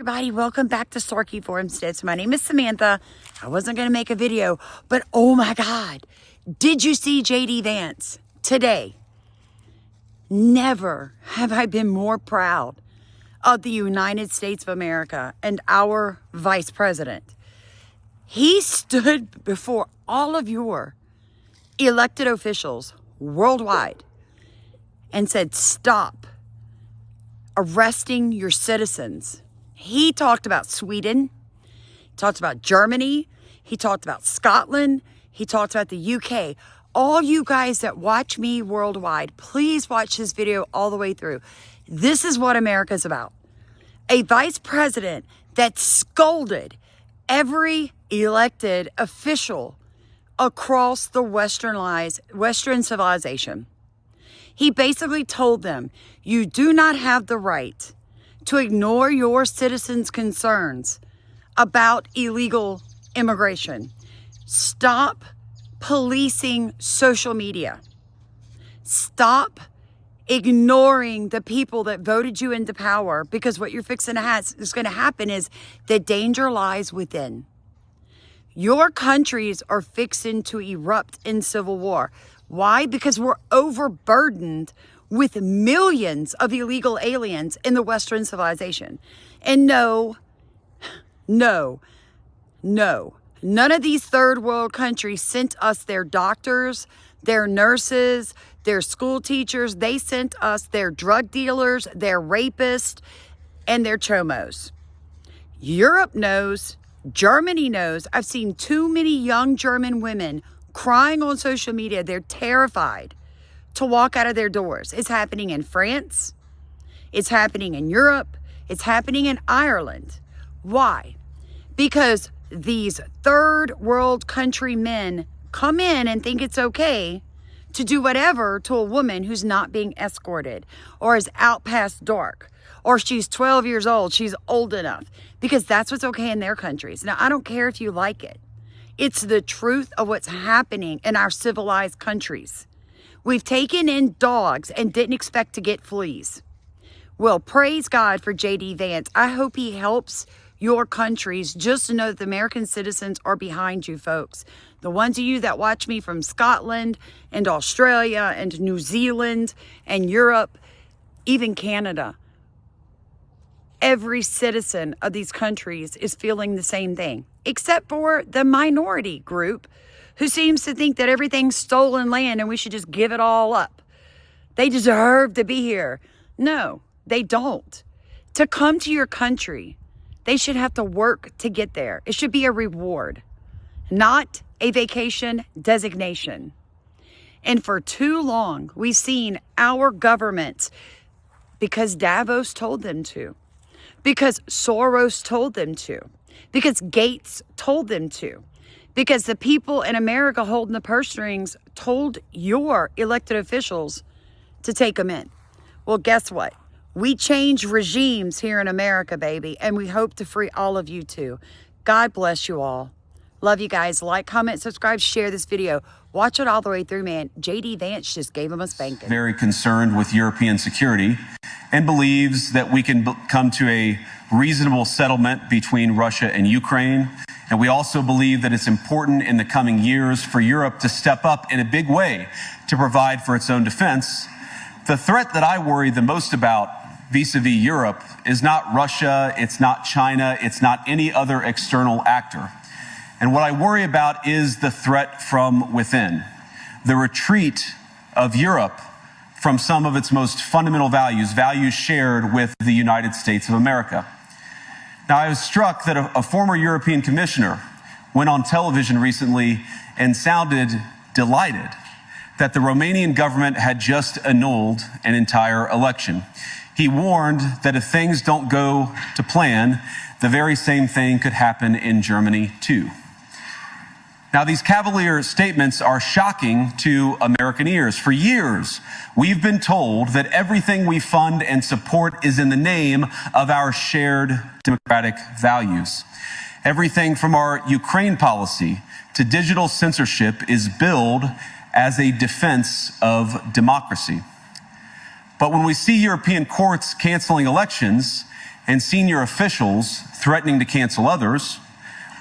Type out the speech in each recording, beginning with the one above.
Everybody, welcome back to Sarky VANCE'S. My name is Samantha. I wasn't going to make a video, but oh my God, did you see JD Vance today? Never have I been more proud of the United States of America and our Vice President. He stood before all of your elected officials worldwide and said, stop arresting your citizens. He talked about Sweden, he talked about Germany, he talked about Scotland, he talked about the UK. All you guys that watch me worldwide, please watch this video all the way through. This is what America's about. A vice president that scolded every elected official across the Western civilization. He basically told them, you do not have the right to ignore your citizens' concerns about illegal immigration. Stop policing social media. Stop ignoring the people that voted you into power, because what you're fixing to have is going to happen is the danger lies within. Your countries are fixing to erupt in civil war. Why? Because we're overburdened with millions of illegal aliens in the Western civilization. And no, none of these third world countries sent us their doctors, their nurses, their school teachers. They sent us their drug dealers, their rapists, and their chomos. Europe knows, Germany knows. I've seen too many young German women crying on social media. They're terrified to walk out of their doors. It's happening in France. It's happening in Europe. It's happening in Ireland. Why? Because these third world country men come in and think it's okay to do whatever to a woman who's not being escorted or is out past dark, or she's 12 years old, she's old enough, because that's what's okay in their countries. Now, I don't care if you like it. It's the truth of what's happening in our civilized countries. We've taken in dogs and didn't expect to get fleas. Well, praise God for JD Vance. I hope he helps your countries. Just know that the American citizens are behind you, folks. The ones of you that watch me from Scotland and Australia and New Zealand and Europe, even Canada. Every citizen of these countries is feeling the same thing, except for the minority group who seems to think that everything's stolen land and we should just give it all up. They deserve to be here. No, they don't. To come to your country, they should have to work to get there. It should be a reward, not a vacation designation. And for too long, we've seen our governments, because Davos told them to, because Soros told them to, because Gates told them to, because the people in America holding the purse strings told your elected officials to take them in. Well, guess what? We change regimes here in America, baby, and we hope to free all of you too. God bless you all. Love you guys. Like, comment, subscribe, share this video. Watch it all the way through, man. JD Vance just gave him a spanking. Very concerned with European security and believes that we can come to a reasonable settlement between Russia and Ukraine. And we also believe that it's important in the coming years for Europe to step up in a big way to provide for its own defense. The threat that I worry the most about vis-a-vis Europe is not Russia, it's not China, it's not any other external actor. And what I worry about is the threat from within, the retreat of Europe from some of its most fundamental values, values shared with the United States of America. Now, I was struck that a former European commissioner went on television recently and sounded delighted that the Romanian government had just annulled an entire election. He warned that if things don't go to plan, the very same thing could happen in Germany too. Now, these cavalier statements are shocking to American ears. For years, we've been told that everything we fund and support is in the name of our shared democratic values. Everything from our Ukraine policy to digital censorship is billed as a defense of democracy. But when we see European courts canceling elections and senior officials threatening to cancel others,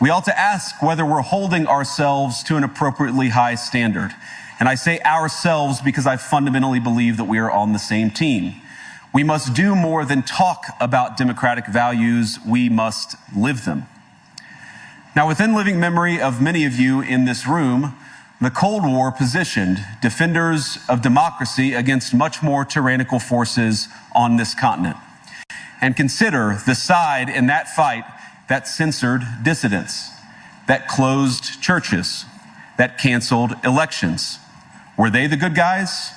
we ought to ask whether we're holding ourselves to an appropriately high standard. And I say ourselves because I fundamentally believe that we are on the same team. We must do more than talk about democratic values, we must live them. Now, within living memory of many of you in this room, the Cold War positioned defenders of democracy against much more tyrannical forces on this continent. And consider the side in that fight that censored dissidents, that closed churches, that canceled elections. Were they the good guys?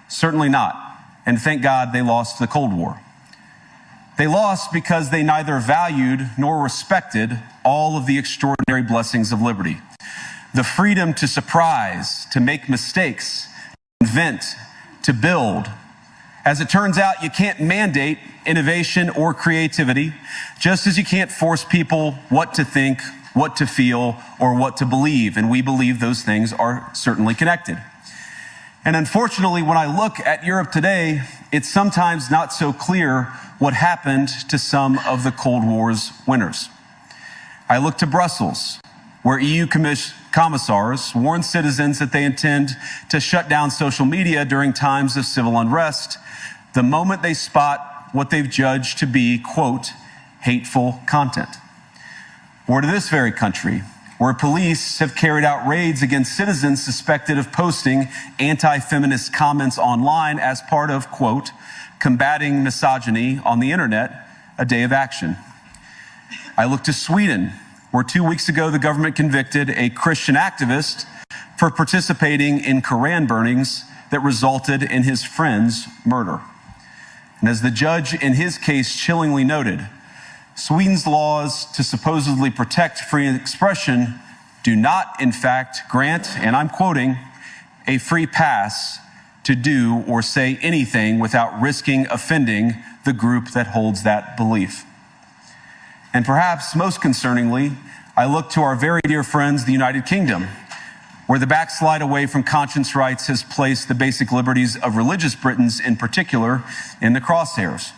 Certainly not. And thank God they lost the Cold War. They lost because they neither valued nor respected all of the extraordinary blessings of liberty. The freedom to surprise, to make mistakes, to invent, to build. As it turns out, you can't mandate innovation or creativity, just as you can't force people what to think, what to feel, or what to believe. And we believe those things are certainly connected. And unfortunately, when I look at Europe today, it's sometimes not so clear what happened to some of the Cold War's winners. I look to Brussels, where EU commissars warn citizens that they intend to shut down social media during times of civil unrest the moment they spot what they've judged to be, quote, hateful content. Or to this very country, where police have carried out raids against citizens suspected of posting anti-feminist comments online as part of, quote, combating misogyny on the internet, a day of action. I look to Sweden, where 2 weeks ago the government convicted a Christian activist for participating in Koran burnings that resulted in his friend's murder. And as the judge in his case chillingly noted, Sweden's laws to supposedly protect free expression do not, in fact, grant, and I'm quoting, a free pass to do or say anything without risking offending the group that holds that belief. And perhaps most concerningly, I look to our very dear friends, the United Kingdom, where the backslide away from conscience rights has placed the basic liberties of religious Britons in particular in the crosshairs.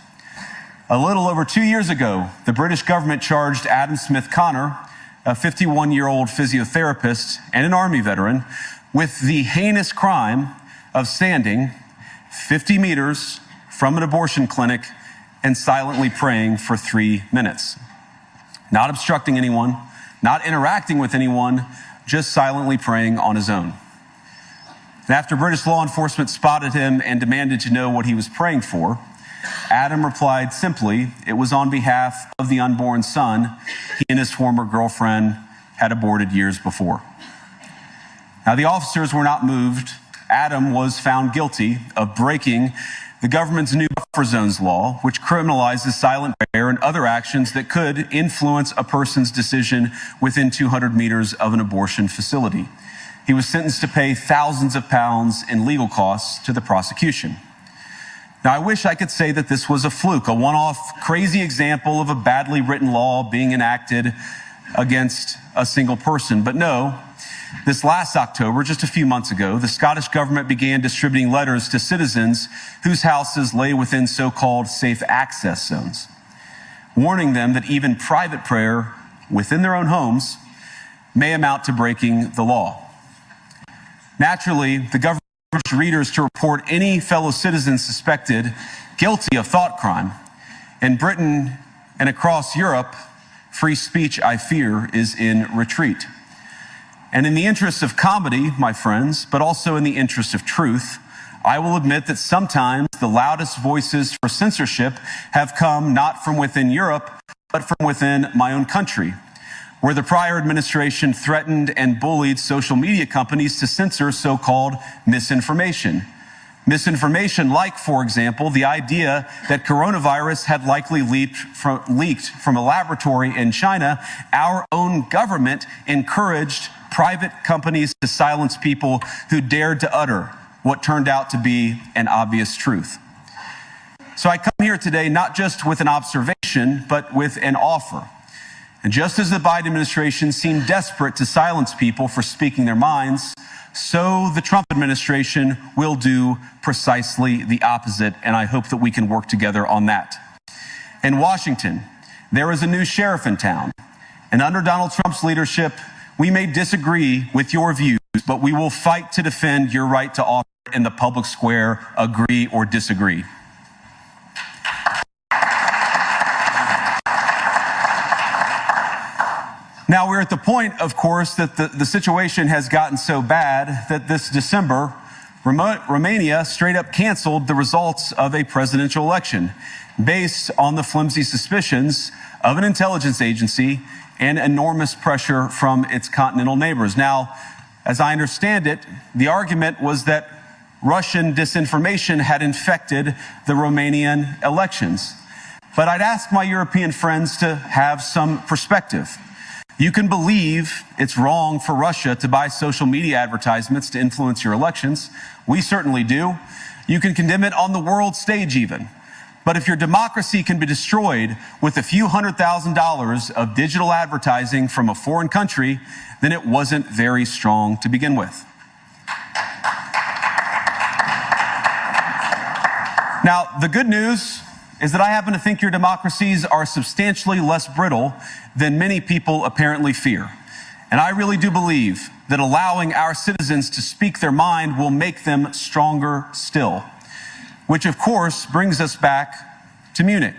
A little over 2 years ago, the British government charged Adam Smith Connor, a 51-year-old physiotherapist and an Army veteran, with the heinous crime of standing 50 meters from an abortion clinic and silently praying for 3 minutes. Not obstructing anyone, not interacting with anyone, just silently praying on his own. And after British law enforcement spotted him and demanded to know what he was praying for, Adam replied simply, it was on behalf of the unborn son he and his former girlfriend had aborted years before. Now, the officers were not moved. Adam was found guilty of breaking the government's new buffer zones law, which criminalizes silent prayer and other actions that could influence a person's decision within 200 meters of an abortion facility. He was sentenced to pay thousands of pounds in legal costs to the prosecution. Now, I wish I could say that this was a fluke, a one-off crazy example of a badly written law being enacted against a single person. But no, this last October, just a few months ago, the Scottish government began distributing letters to citizens whose houses lay within so-called safe access zones, warning them that even private prayer within their own homes may amount to breaking the law. Naturally, the government urged readers to report any fellow citizen suspected guilty of thought crime. In Britain and across Europe, free speech, I fear, is in retreat. And in the interest of comedy, my friends, but also in the interest of truth, I will admit that sometimes the loudest voices for censorship have come not from within Europe, but from within my own country, where the prior administration threatened and bullied social media companies to censor so-called misinformation. Misinformation like, for example, the idea that coronavirus had likely leaked from a laboratory in China. Our own government encouraged private companies to silence people who dared to utter what turned out to be an obvious truth. So I come here today not just with an observation, but with an offer. And just as the Biden administration seemed desperate to silence people for speaking their minds, so the Trump administration will do precisely the opposite, and I hope that we can work together on that. In Washington, there is a new sheriff in town. And under Donald Trump's leadership, we may disagree with your views, but we will fight to defend your right to offer in the public square, agree or disagree. Now, we're at the point, of course, that the situation has gotten so bad that this December, Romania straight up canceled the results of a presidential election based on the flimsy suspicions of an intelligence agency and enormous pressure from its continental neighbors. Now, as I understand it, the argument was that Russian disinformation had infected the Romanian elections. But I'd ask my European friends to have some perspective. You can believe it's wrong for Russia to buy social media advertisements to influence your elections. We certainly do. You can condemn it on the world stage even. But if your democracy can be destroyed with a few $100,000 of digital advertising from a foreign country, then it wasn't very strong to begin with. Now, the good news is that I happen to think your democracies are substantially less brittle than many people apparently fear. And I really do believe that allowing our citizens to speak their mind will make them stronger still. Which, of course, brings us back to Munich,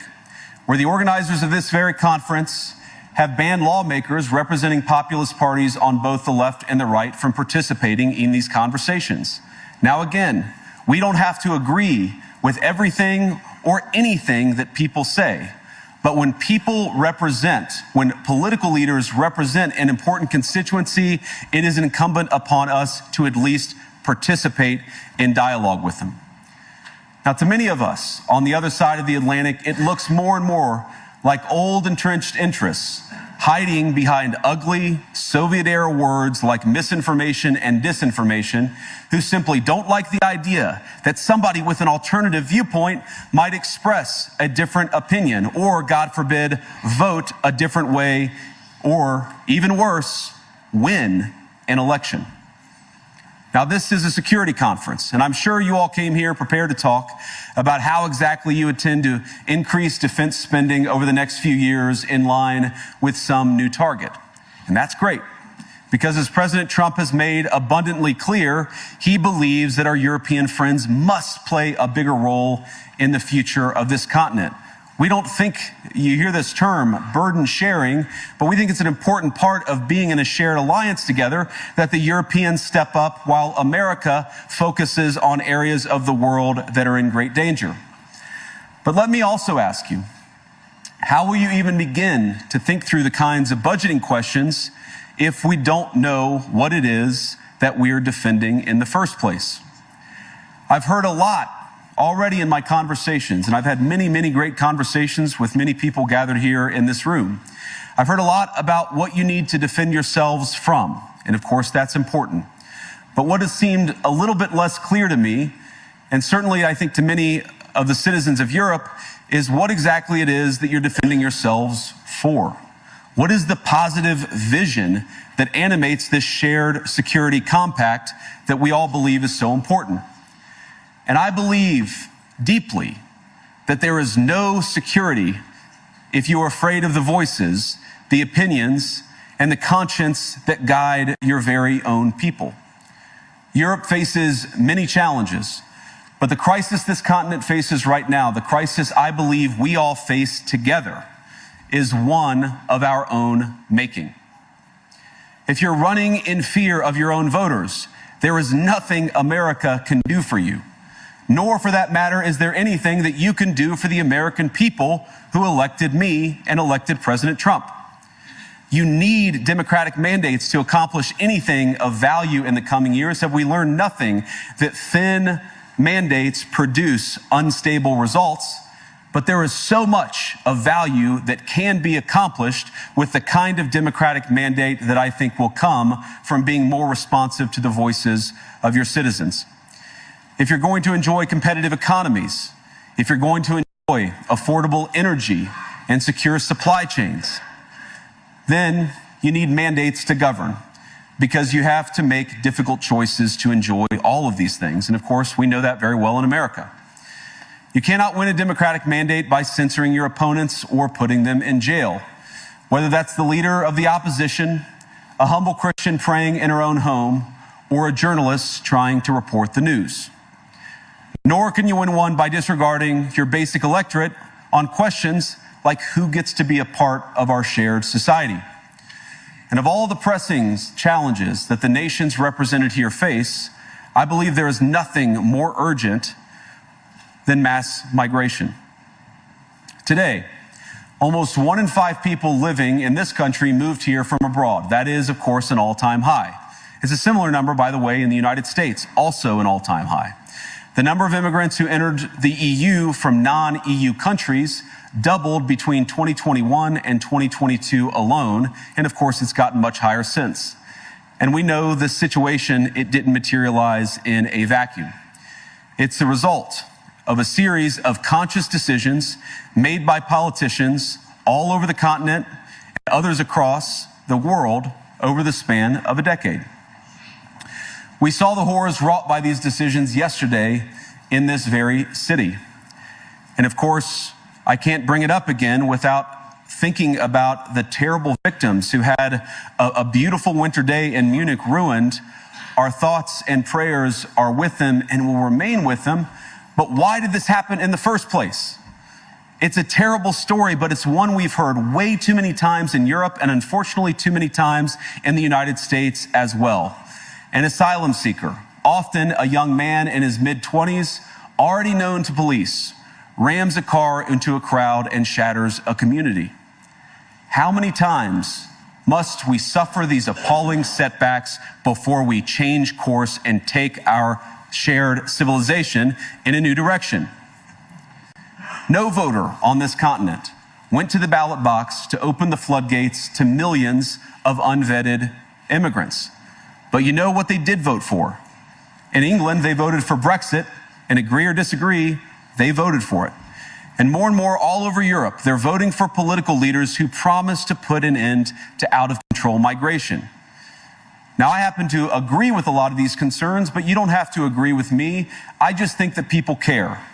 where the organizers of this very conference have banned lawmakers representing populist parties on both the left and the right from participating in these conversations. Now, again, we don't have to agree with everything or anything that people say. But when people represent, when political leaders represent an important constituency, it is incumbent upon us to at least participate in dialogue with them. Now, to many of us on the other side of the Atlantic, it looks more and more like old entrenched interests hiding behind ugly Soviet-era words like misinformation and disinformation, who simply don't like the idea that somebody with an alternative viewpoint might express a different opinion or, God forbid, vote a different way or, even worse, win an election. Now, this is a security conference, and I'm sure you all came here prepared to talk about how exactly you intend to increase defense spending over the next few years in line with some new target. And that's great, because as President Trump has made abundantly clear, he believes that our European friends must play a bigger role in the future of this continent. We don't think, you hear this term, burden sharing, but we think it's an important part of being in a shared alliance together that the Europeans step up while America focuses on areas of the world that are in great danger. But let me also ask you, how will you even begin to think through the kinds of budgeting questions if we don't know what it is that we are defending in the first place? I've heard a lot already in my conversations, and I've had many, many great conversations with many people gathered here in this room. I've heard a lot about what you need to defend yourselves from, and of course that's important. But what has seemed a little bit less clear to me, and certainly I think to many of the citizens of Europe, is what exactly it is that you're defending yourselves for. What is the positive vision that animates this shared security compact that we all believe is so important? And I believe deeply that there is no security if you are afraid of the voices, the opinions, and the conscience that guide your very own people. Europe faces many challenges, but the crisis this continent faces right now, the crisis I believe we all face together, is one of our own making. If you're running in fear of your own voters, there is nothing America can do for you. Nor, for that matter, is there anything that you can do for the American people who elected me and elected President Trump. You need democratic mandates to accomplish anything of value in the coming years. Have we learned nothing that thin mandates produce unstable results? But there is so much of value that can be accomplished with the kind of democratic mandate that I think will come from being more responsive to the voices of your citizens. If you're going to enjoy competitive economies, if you're going to enjoy affordable energy and secure supply chains, then you need mandates to govern, because you have to make difficult choices to enjoy all of these things. And of course, we know that very well in America. You cannot win a democratic mandate by censoring your opponents or putting them in jail, whether that's the leader of the opposition, a humble Christian praying in her own home, or a journalist trying to report the news. Nor can you win one by disregarding your basic electorate on questions like who gets to be a part of our shared society. And of all the pressing challenges that the nations represented here face, I believe there is nothing more urgent than mass migration. Today, almost 1 in 5 people living in this country moved here from abroad. That is, of course, an all-time high. It's a similar number, by the way, in the United States, also an all-time high. The number of immigrants who entered the EU from non-EU countries doubled between 2021 and 2022 alone, and of course, it's gotten much higher since. And we know this situation, it didn't materialize in a vacuum. It's the result of a series of conscious decisions made by politicians all over the continent and others across the world over the span of a decade. We saw the horrors wrought by these decisions yesterday in this very city. And of course, I can't bring it up again without thinking about the terrible victims who had a beautiful winter day in Munich ruined. Our thoughts and prayers are with them and will remain with them. But why did this happen in the first place? It's a terrible story, but it's one we've heard way too many times in Europe and unfortunately too many times in the United States as well. An asylum seeker, often a young man in his mid-20s, already known to police, rams a car into a crowd and shatters a community. How many times must we suffer these appalling setbacks before we change course and take our shared civilization in a new direction? No voter on this continent went to the ballot box to open the floodgates to millions of unvetted immigrants. But you know what they did vote for? In England, they voted for Brexit, and agree or disagree, they voted for it. And more all over Europe, they're voting for political leaders who promise to put an end to out-of-control migration. Now, I happen to agree with a lot of these concerns, but you don't have to agree with me. I just think that people care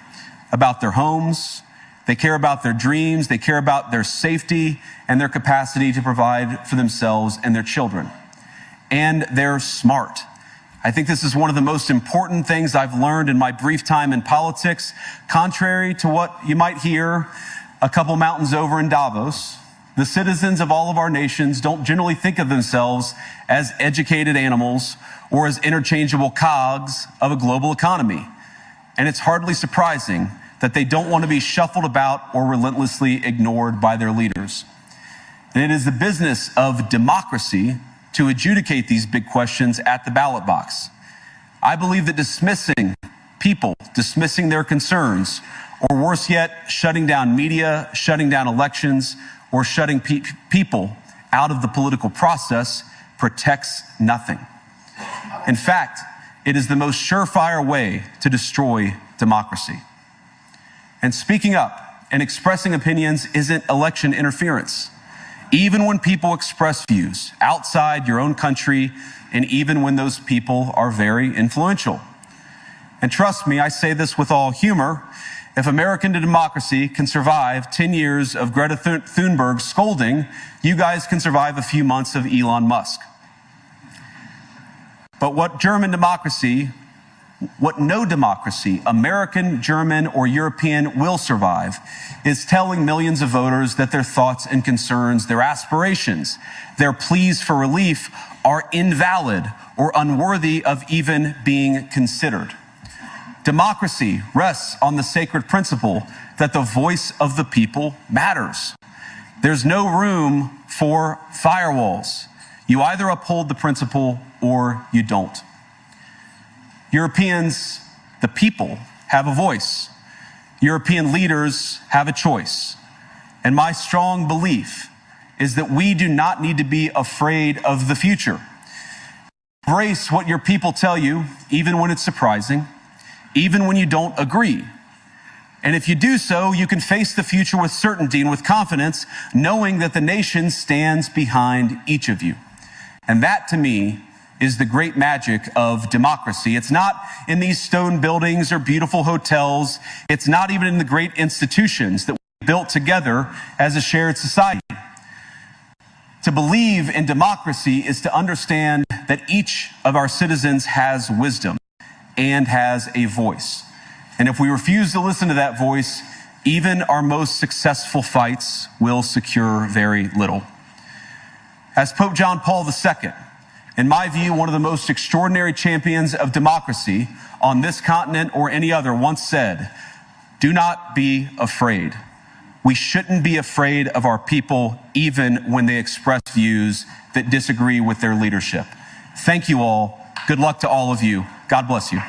about their homes, they care about their dreams, they care about their safety and their capacity to provide for themselves and their children. And they're smart. I think this is one of the most important things I've learned in my brief time in politics. Contrary to what you might hear a couple mountains over in Davos, the citizens of all of our nations don't generally think of themselves as educated animals or as interchangeable cogs of a global economy. And it's hardly surprising that they don't want to be shuffled about or relentlessly ignored by their leaders. And it is the business of democracy to adjudicate these big questions at the ballot box. I believe that dismissing people, dismissing their concerns, or worse yet, shutting down media, shutting down elections, or shutting people out of the political process protects nothing. In fact, it is the most surefire way to destroy democracy. And speaking up and expressing opinions isn't election interference. Even when people express views outside your own country, and even when those people are very influential. And trust me, I say this with all humor, if American democracy can survive 10 years of Greta Thunberg scolding, you guys can survive a few months of Elon Musk. But what no democracy, American, German, or European, will survive is telling millions of voters that their thoughts and concerns, their aspirations, their pleas for relief are invalid or unworthy of even being considered. Democracy rests on the sacred principle that the voice of the people matters. There's no room for firewalls. You either uphold the principle or you don't. Europeans, the people, have a voice. European leaders have a choice. And my strong belief is that we do not need to be afraid of the future. Embrace what your people tell you, even when it's surprising, even when you don't agree. And if you do so, you can face the future with certainty and with confidence, knowing that the nation stands behind each of you. And that, to me, is the great magic of democracy. It's not in these stone buildings or beautiful hotels. It's not even in the great institutions that we built together as a shared society. To believe in democracy is to understand that each of our citizens has wisdom and has a voice. And if we refuse to listen to that voice, even our most successful fights will secure very little. As Pope John Paul II, in my view, one of the most extraordinary champions of democracy on this continent or any other, once said, "Do not be afraid." We shouldn't be afraid of our people, even when they express views that disagree with their leadership. Thank you all. Good luck to all of you. God bless you.